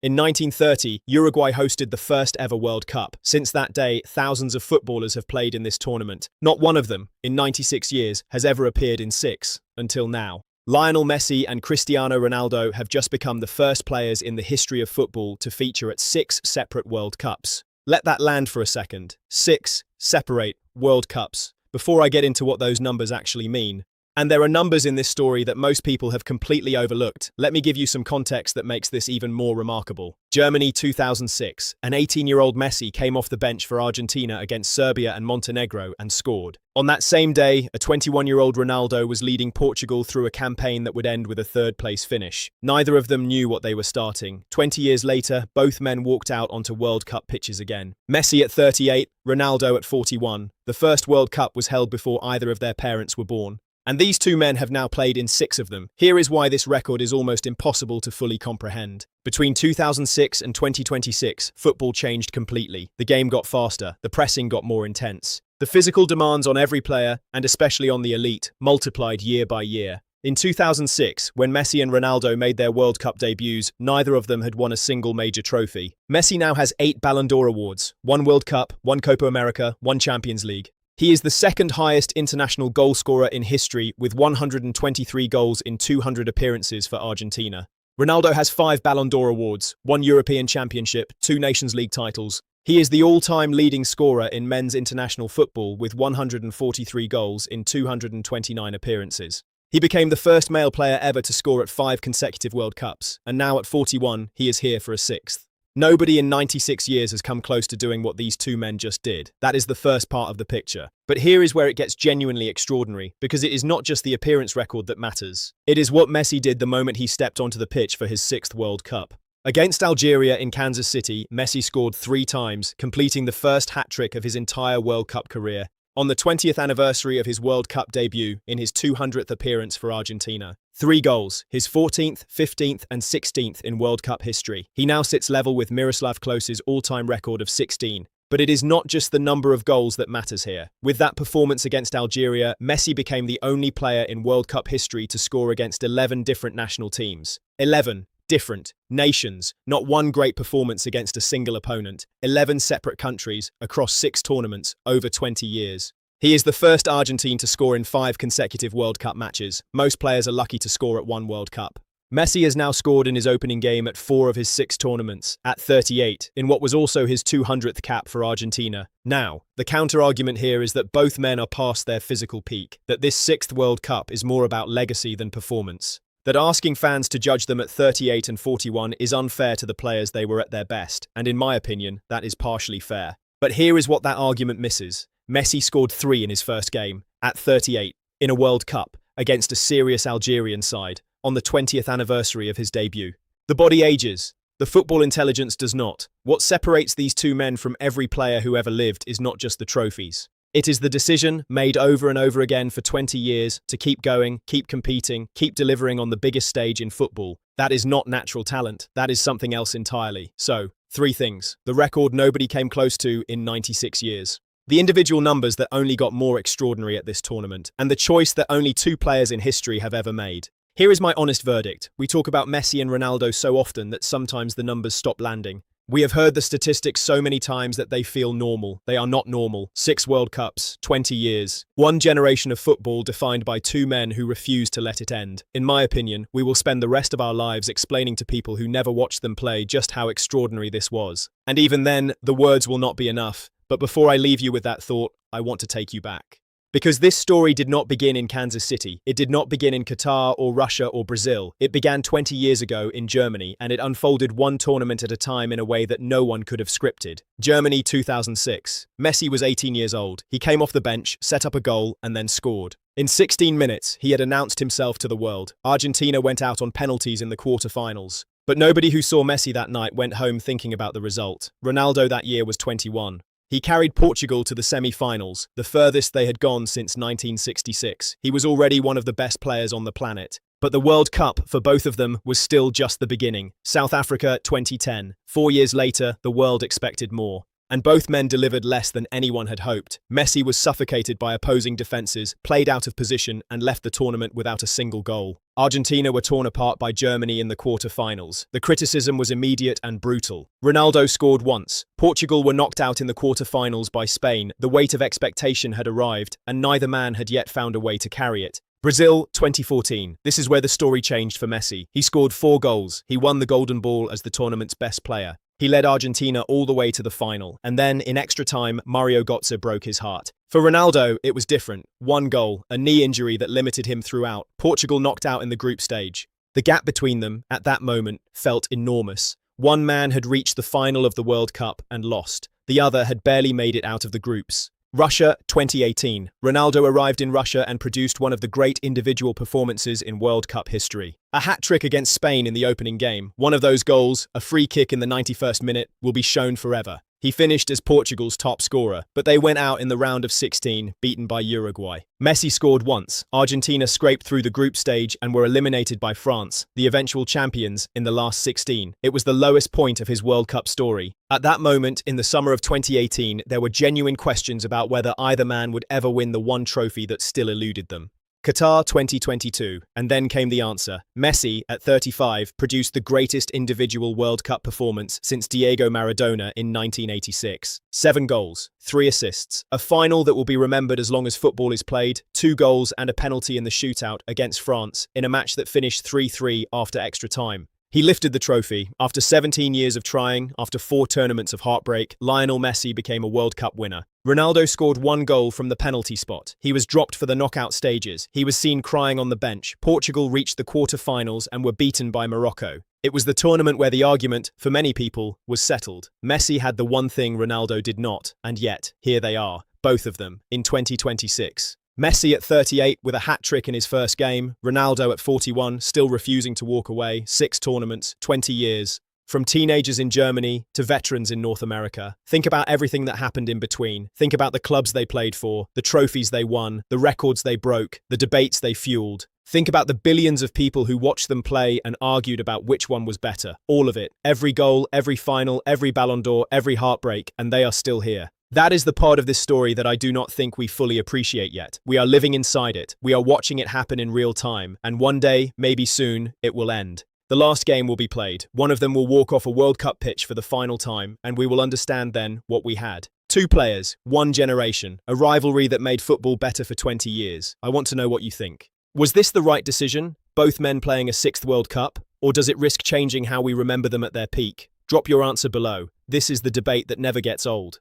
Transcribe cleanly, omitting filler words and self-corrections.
In 1930, Uruguay hosted the first ever World Cup. Since that day, thousands of footballers have played in this tournament. Not one of them, in 96 years, has ever appeared in six, until now. Lionel Messi and Cristiano Ronaldo have just become the first players in the history of football to feature at six separate World Cups. Let that land for a second. Six separate World Cups. Before I get into what those numbers actually mean, and there are numbers in this story that most people have completely overlooked. Let me give you some context that makes this even more remarkable. Germany 2006. An 18-year-old Messi came off the bench for Argentina against Serbia and Montenegro and scored. On that same day, a 21-year-old Ronaldo was leading Portugal through a campaign that would end with a third-place finish. Neither of them knew what they were starting. 20 years later, both men walked out onto World Cup pitches again. Messi at 38, Ronaldo at 41. The first World Cup was held before either of their parents were born. And these two men have now played in six of them. Here is why this record is almost impossible to fully comprehend. Between 2006 and 2026, football changed completely. The game got faster, the pressing got more intense. The physical demands on every player, and especially on the elite, multiplied year by year. In 2006, when Messi and Ronaldo made their World Cup debuts, neither of them had won a single major trophy. Messi now has 8 Ballon d'Or awards, 1 World Cup, 1 Copa America, 1 Champions League. He is the second highest international goalscorer in history with 123 goals in 200 appearances for Argentina. Ronaldo has 5 Ballon d'Or awards, 1 European Championship, 2 Nations League titles. He is the all-time leading scorer in men's international football with 143 goals in 229 appearances. He became the first male player ever to score at 5 consecutive World Cups, and now at 41, he is here for a 6th. Nobody in 96 years has come close to doing what these two men just did. That is the first part of the picture. But here is where it gets genuinely extraordinary, because it is not just the appearance record that matters. It is what Messi did the moment he stepped onto the pitch for his 6th World Cup. Against Algeria in Kansas City, Messi scored 3 times, completing the first hat-trick of his entire World Cup career. On the 20th anniversary of his World Cup debut, in his 200th appearance for Argentina. 3 goals, his 14th, 15th and 16th in World Cup history. He now sits level with Miroslav Klose's all-time record of 16. But it is not just the number of goals that matters here. With that performance against Algeria, Messi became the only player in World Cup history to score against 11 different national teams. 11 different nations, not one great performance against a single opponent. 11 separate countries across 6 tournaments over 20 years. He is the first Argentine to score in 5 consecutive World Cup matches. Most players are lucky to score at 1 World Cup. Messi has now scored in his opening game at 4 of his 6 tournaments, at 38, in what was also his 200th cap for Argentina. Now, the counter-argument here is that both men are past their physical peak, that this 6th World Cup is more about legacy than performance. That asking fans to judge them at 38 and 41 is unfair to the players they were at their best, and in my opinion, that is partially fair. But here is what that argument misses. Messi scored 3 in his first game, at 38, in a World Cup, against a serious Algerian side, on the 20th anniversary of his debut. The body ages. The football intelligence does not. What separates these two men from every player who ever lived is not just the trophies. It is the decision, made over and over again for 20 years, to keep going, keep competing, keep delivering on the biggest stage in football. That is not natural talent. That is something else entirely. So, 3 things. The record nobody came close to in 96 years. The individual numbers that only got more extraordinary at this tournament, and the choice that only 2 players in history have ever made. Here is my honest verdict. We talk about Messi and Ronaldo so often that sometimes the numbers stop landing. We have heard the statistics so many times that they feel normal. They are not normal. 6 World Cups, 20 years. 1 generation of football defined by 2 men who refuse to let it end. In my opinion, we will spend the rest of our lives explaining to people who never watched them play just how extraordinary this was. And even then, the words will not be enough. But before I leave you with that thought, I want to take you back. Because this story did not begin in Kansas City. It did not begin in Qatar or Russia or Brazil. It began 20 years ago in Germany, and it unfolded 1 tournament at a time in a way that no one could have scripted. Germany 2006. Messi was 18 years old. He came off the bench, set up a goal, and then scored. In 16 minutes, he had announced himself to the world. Argentina went out on penalties in the quarter-finals. But nobody who saw Messi that night went home thinking about the result. Ronaldo that year was 21. He carried Portugal to the semi-finals, the furthest they had gone since 1966. He was already one of the best players on the planet. But the World Cup, for both of them, was still just the beginning. South Africa 2010. 4 years later, the world expected more. And both men delivered less than anyone had hoped. Messi was suffocated by opposing defenses, played out of position, and left the tournament without a single goal. Argentina were torn apart by Germany in the quarter-finals. The criticism was immediate and brutal. Ronaldo scored once. Portugal were knocked out in the quarter-finals by Spain. The weight of expectation had arrived, and neither man had yet found a way to carry it. Brazil, 2014. This is where the story changed for Messi. He scored 4 goals. He won the Golden Ball as the tournament's best player. He led Argentina all the way to the final, and then, in extra time, Mario Götze broke his heart. For Ronaldo, it was different. 1 goal, a knee injury that limited him throughout. Portugal knocked out in the group stage. The gap between them, at that moment, felt enormous. One man had reached the final of the World Cup and lost. The other had barely made it out of the groups. Russia, 2018. Ronaldo arrived in Russia and produced one of the great individual performances in World Cup history. A hat-trick against Spain in the opening game. One of those goals, a free kick in the 91st minute, will be shown forever. He finished as Portugal's top scorer, but they went out in the round of 16, beaten by Uruguay. Messi scored once. Argentina scraped through the group stage and were eliminated by France, the eventual champions, in the last 16. It was the lowest point of his World Cup story. At that moment, in the summer of 2018, there were genuine questions about whether either man would ever win the one trophy that still eluded them. Qatar 2022, and then came the answer. Messi, at 35, produced the greatest individual World Cup performance since Diego Maradona in 1986. 7 goals, 3 assists, a final that will be remembered as long as football is played, 2 goals and a penalty in the shootout against France in a match that finished 3-3 after extra time. He lifted the trophy. After 17 years of trying, after 4 tournaments of heartbreak, Lionel Messi became a World Cup winner. Ronaldo scored 1 goal from the penalty spot. He was dropped for the knockout stages. He was seen crying on the bench. Portugal reached the quarter-finals and were beaten by Morocco. It was the tournament where the argument, for many people, was settled. Messi had the one thing Ronaldo did not, and yet, here they are, both of them, in 2026. Messi at 38 with a hat-trick in his first game, Ronaldo at 41 still refusing to walk away, 6 tournaments, 20 years. From teenagers in Germany to veterans in North America. Think about everything that happened in between. Think about the clubs they played for, the trophies they won, the records they broke, the debates they fueled. Think about the billions of people who watched them play and argued about which one was better. All of it. Every goal, every final, every Ballon d'Or, every heartbreak, and they are still here. That is the part of this story that I do not think we fully appreciate yet. We are living inside it. We are watching it happen in real time. And one day, maybe soon, it will end. The last game will be played. One of them will walk off a World Cup pitch for the final time, and we will understand then what we had. 2 players, 1 generation, a rivalry that made football better for 20 years. I want to know what you think. Was this the right decision? Both men playing a 6th World Cup? Or does it risk changing how we remember them at their peak? Drop your answer below. This is the debate that never gets old.